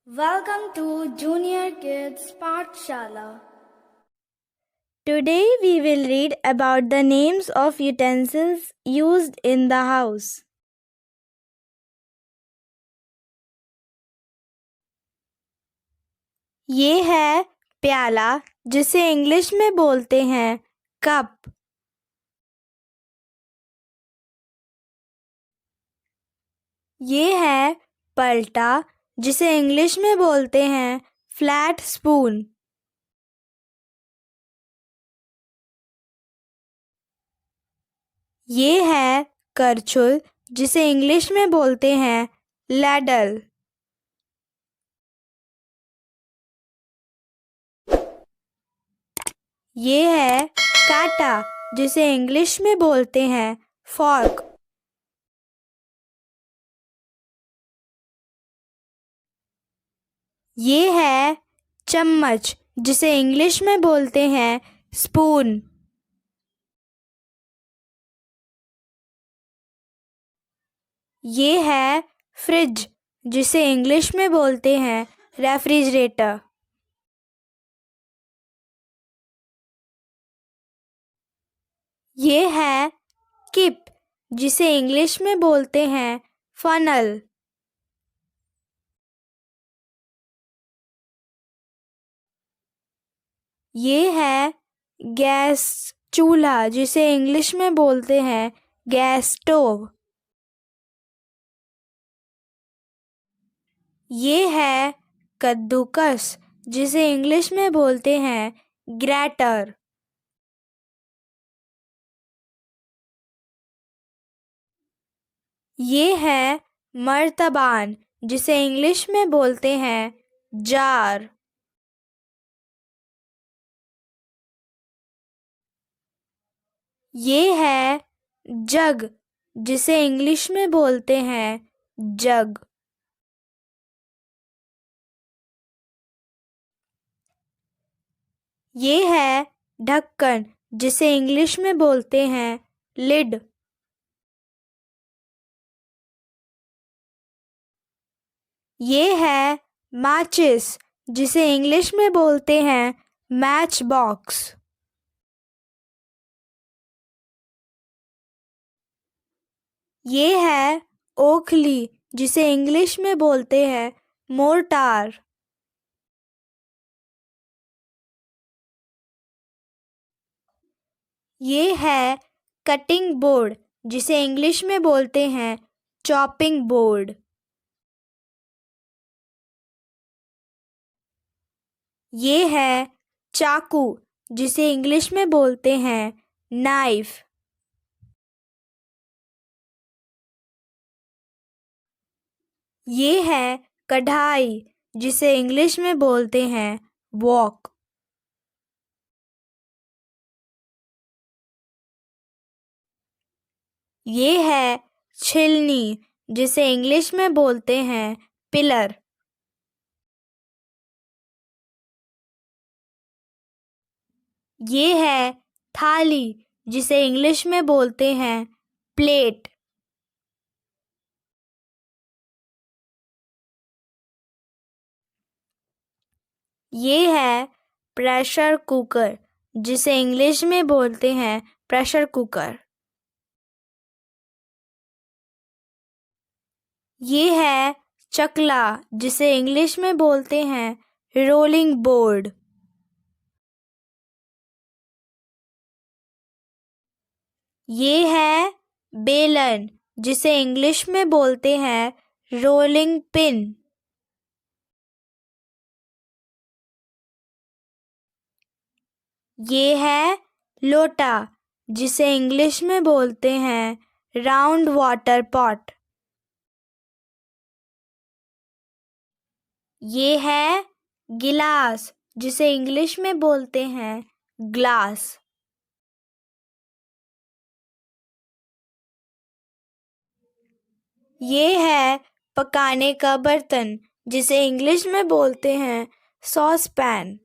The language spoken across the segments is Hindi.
Welcome to Junior Kids Pathshala. Today we will read about the names of utensils used in the house. ये है प्याला जिसे इंग्लिश में बोलते हैं कप। ये है पलटा जिसे इंग्लिश में बोलते हैं फ्लैट स्पून। ये है करछुल जिसे इंग्लिश में बोलते हैं लैडल। ये है काटा जिसे इंग्लिश में बोलते हैं फॉर्क। ये है चम्मच जिसे इंग्लिश में बोलते हैं स्पून। ये है फ्रिज जिसे इंग्लिश में बोलते हैं रेफ्रिजरेटर। ये है किप जिसे इंग्लिश में बोलते हैं फनल। ये है गैस चूल्हा जिसे इंग्लिश में बोलते हैं गैस स्टोव। ये है कद्दूकस जिसे इंग्लिश में बोलते हैं ग्रैटर। ये है मर्तबान जिसे इंग्लिश में बोलते हैं जार। ये है जग जिसे इंग्लिश में बोलते हैं जग। ये है ढक्कन जिसे इंग्लिश में बोलते हैं लिड। ये है माचिस जिसे इंग्लिश में बोलते हैं मैच बॉक्स। ये है ओखली जिसे इंग्लिश में बोलते हैं मोर्टार। ये है कटिंग बोर्ड जिसे इंग्लिश में बोलते हैं चॉपिंग बोर्ड। ये है चाकू जिसे इंग्लिश में बोलते हैं नाइफ। ये है कढ़ाई जिसे इंग्लिश में बोलते हैं वॉक। ये है छिलनी जिसे इंग्लिश में बोलते हैं पिलर। ये है थाली जिसे इंग्लिश में बोलते हैं प्लेट। ये है प्रेशर कुकर जिसे इंग्लिश में बोलते हैं प्रेशर कुकर। ये है चकला जिसे इंग्लिश में बोलते हैं रोलिंग बोर्ड। ये है बेलन जिसे इंग्लिश में बोलते हैं रोलिंग पिन। ये है लोटा जिसे इंग्लिश में बोलते हैं राउंड वाटर पॉट। ये है गिलास जिसे इंग्लिश में बोलते हैं ग्लास। ये है पकाने का बर्तन जिसे इंग्लिश में बोलते हैं सॉस पैन।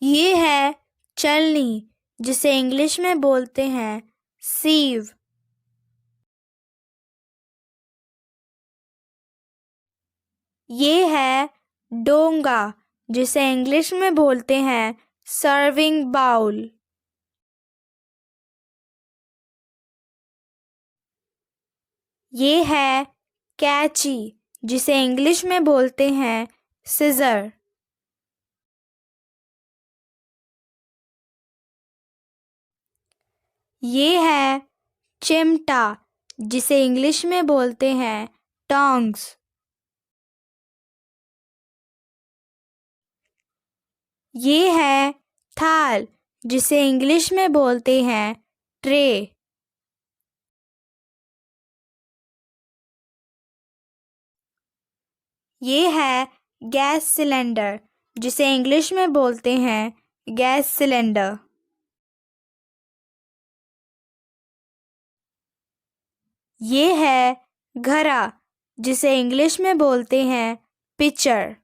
ये है चलनी जिसे इंग्लिश में बोलते हैं सीव। ये है डोंगा, जिसे इंग्लिश में बोलते हैं सर्विंग बाउल। ये है कैची, जिसे इंग्लिश में बोलते हैं सिजर। ये है चिमटा, जिसे इंग्लिश में बोलते हैं टोंग्स। ये है थाल, जिसे इंग्लिश में बोलते हैं ट्रे। ये है गैस सिलेंडर, जिसे इंग्लिश में बोलते हैं गैस सिलेंडर। ये है घड़ा, जिसे इंग्लिश में बोलते हैं पिचर।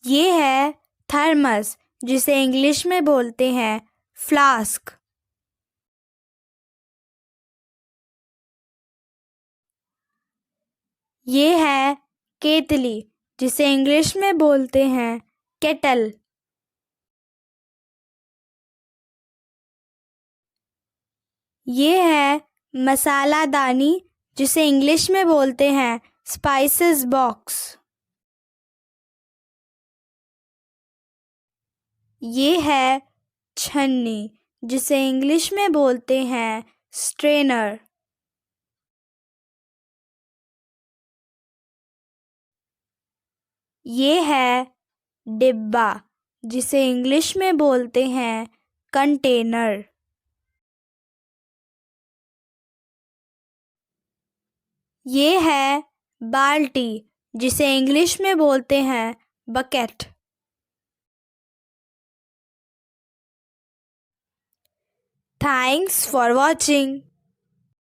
ये है थर्मस, जिसे इंग्लिश में बोलते हैं फ्लास्क। ये है केतली, जिसे इंग्लिश में बोलते हैं केटल। ये है मसाला दानी, जिसे इंग्लिश में बोलते हैं स्पाइसेस बॉक्स। ये है छन्नी, जिसे इंग्लिश में बोलते हैं स्ट्रेनर। ये है डिब्बा, जिसे इंग्लिश में बोलते हैं कंटेनर। ये है बाल्टी, जिसे इंग्लिश में बोलते हैं बकेट। Thanks for watching.